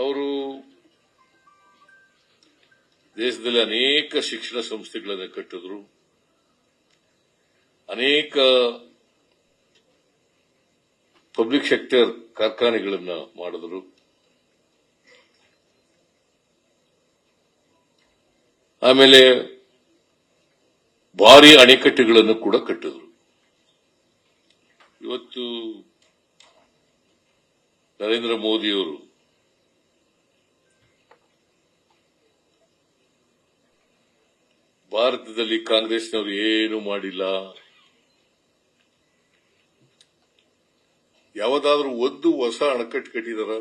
ಅವರು ದೇಶದಲ್ಲಿ ಅನೇಕ ಶಿಕ್ಷಣ ಸಂಸ್ಥೆಗಳನ್ನು ಕಟ್ಟಿದ್ರು, ಅನೇಕ ಪಬ್ಲಿಕ್ ಸೆಕ್ಟರ್ ಕಾರ್ಖಾನೆಗಳನ್ನ ಮಾಡಿದ್ರು. ಆಮೇಲೆ ಭಾರಿ ಅಣೆಕಟ್ಟೆಗಳನ್ನು ಕೂಡ ಕಟ್ಟಿದ್ರು. ಇವತ್ತು ನರೇಂದ್ರ ಮೋದಿಯವರು ಭಾರತದಲ್ಲಿ ಕಾಂಗ್ರೆಸ್ನವರು ಏನು ಮಾಡಿಲ್ಲ, ಯಾವುದಾದ್ರೂ ಒಂದು ಹೊಸ ಅಣೆಕಟ್ಟು ಕಟ್ಟಿದಾರ?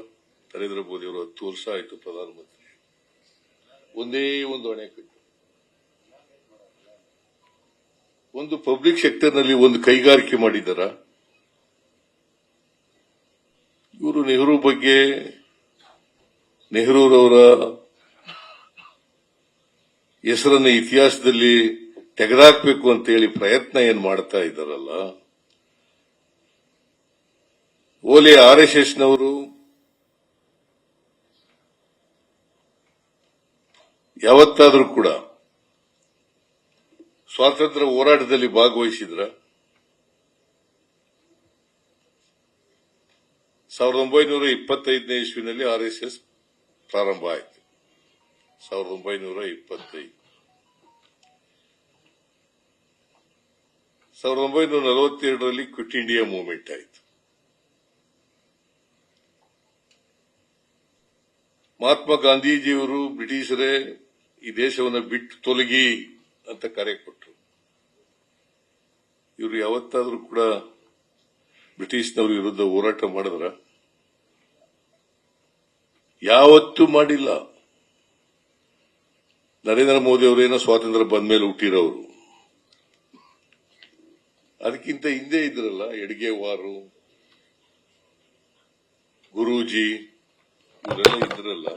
ನರೇಂದ್ರ ಮೋದಿ ಅವರು 10 ವರ್ಷ ಆಯಿತು ಪ್ರಧಾನಮಂತ್ರಿ, ಒಂದೇ ಒಂದು ಅಣೆಕಟ್ಟು, ಒಂದು ಪಬ್ಲಿಕ್ ಸೆಕ್ಟರ್ನಲ್ಲಿ ಒಂದು ಕೈಗಾರಿಕೆ ಮಾಡಿದಾರ? ಇವರು ನೆಹರು ಬಗ್ಗೆ, ನೆಹರೂರವರ ಹೆಸರನ್ನು ಇತಿಹಾಸದಲ್ಲಿ ತೆಗೆದಾಕಬೇಕು ಅಂತ ಹೇಳಿ ಪ್ರಯತ್ನ ಏನ್ ಮಾಡ್ತಾ ಇದ್ದಾರಲ್ಲ. ಓಲೆ RSSನವರು ಯಾವತ್ತಾದ್ರೂ ಕೂಡ ಸ್ವಾತಂತ್ರ್ಯ ಹೋರಾಟದಲ್ಲಿ ಭಾಗವಹಿಸಿದ್ರ? 1925ನೇ ಇಸ್ವಿನಲ್ಲಿ RSS ಪ್ರಾರಂಭ ಆಯಿತು. 1925. 1942ರಲ್ಲಿ ಕ್ವಿಟ್ ಇಂಡಿಯಾ ಮೂವ್ಮೆಂಟ್ ಆಯಿತು. ಮಹಾತ್ಮ ಗಾಂಧೀಜಿಯವರು ಬ್ರಿಟಿಷರೇ ಈ ದೇಶವನ್ನು ಬಿಟ್ಟು ತೊಲಗಿ ಅಂತ ಕರೆ ಕೊಟ್ಟರು. ಇವರು ಯಾವತ್ತಾದ್ರೂ ಕೂಡ ಬ್ರಿಟಿಷ್ನವರ ವಿರುದ್ಧ ಹೋರಾಟ ಮಾಡಿದ್ರ? ಯಾವತ್ತೂ ಮಾಡಿಲ್ಲ. ನರೇಂದ್ರ ಮೋದಿ ಅವರೇನೋ ಸ್ವಾತಂತ್ರ್ಯ ಬಂದ ಮೇಲೆ ಹುಟ್ಟಿರೋರು, ಅದಕ್ಕಿಂತ ಹಿಂದೆ ಇದ್ರಲ್ಲ, ಎಡ್ಗೆವಾರು, ಗುರೂಜಿ ಇವರೆಲ್ಲ ಇದ್ರಲ್ಲ,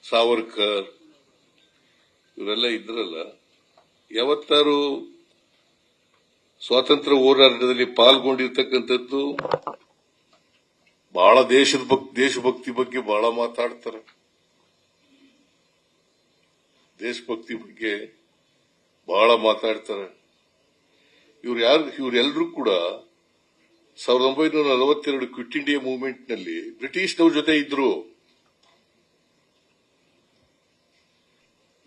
ಸಾವರ್ಕರ್ ಇವರೆಲ್ಲ ಇದ್ರಲ್ಲ. ಯಾವತ್ತಾರು ಸ್ವಾತಂತ್ರ್ಯ ಹೋರಾಟದಲ್ಲಿ ಪಾಲ್ಗೊಂಡಿರ್ತಕ್ಕಂಥದ್ದು ಬಹಳ ದೇಶಭಕ್ತಿ ಬಗ್ಗೆ ಬಹಳ ಮಾತಾಡ್ತಾರೆ. ದೇಶಭಕ್ತಿ ಬಗ್ಗೆ ಬಹಳ ಮಾತಾಡ್ತಾರೆ. ಇವರೆಲ್ಲರೂ ಕೂಡ 1942 ಕ್ವಿಟ್ ಇಂಡಿಯಾ ಮೂವ್ಮೆಂಟ್ ನಲ್ಲಿ ಬ್ರಿಟಿಷ್ನವ್ರ ಜೊತೆ ಇದ್ರು.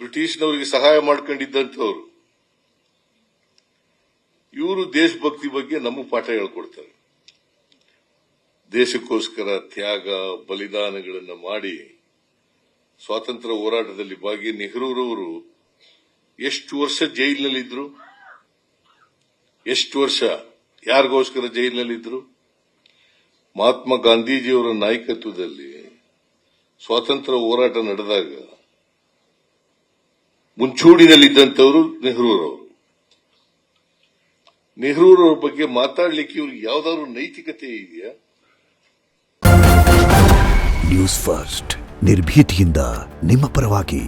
ಬ್ರಿಟಿಷ್ನವರಿಗೆ ಸಹಾಯ ಮಾಡ್ಕೊಂಡಿದ್ದಂಥವ್ರು. ಇವರು ದೇಶಭಕ್ತಿ ಬಗ್ಗೆ ನಮಗೆ ಪಾಠ ಹೇಳ್ಕೊಡ್ತಾರೆ. ದೇಶಕ್ಕೋಸ್ಕರ ತ್ಯಾಗ ಬಲಿದಾನಗಳನ್ನು ಮಾಡಿ ಸ್ವಾತಂತ್ರ್ಯ ಹೋರಾಟದಲ್ಲಿ ಭಾಗಿ ನೆಹರೂರವರು ಎಷ್ಟು ವರ್ಷ ಜೈಲಿನಲ್ಲಿದ್ರು? ಎಷ್ಟು ವರ್ಷ ಯಾರಿಗೋಸ್ಕರ ಜೈಲಿನಲ್ಲಿದ್ರು? ಮಹಾತ್ಮ ಗಾಂಧೀಜಿಯವರ ನಾಯಕತ್ವದಲ್ಲಿ ಸ್ವಾತಂತ್ರ್ಯ ಹೋರಾಟ ನಡೆದಾಗ ಮುಂಚೂಣಿನಲ್ಲಿದ್ದಂಥವರು ನೆಹರೂರವರು. ನೆಹರೂರವ್ರ ಬಗ್ಗೆ ಮಾತಾಡ್ಲಿಕ್ಕೆ ಇವ್ರಿಗೆ ಯಾವ್ದಾದ್ರು ನೈತಿಕತೆ ಇದೆಯಾ? ನ್ಯೂಸ್ ಫಸ್ಟ್, ನಿರ್ಭೀತಿಯಿಂದ ನಿಮ್ಮ ಪರವಾಗಿ.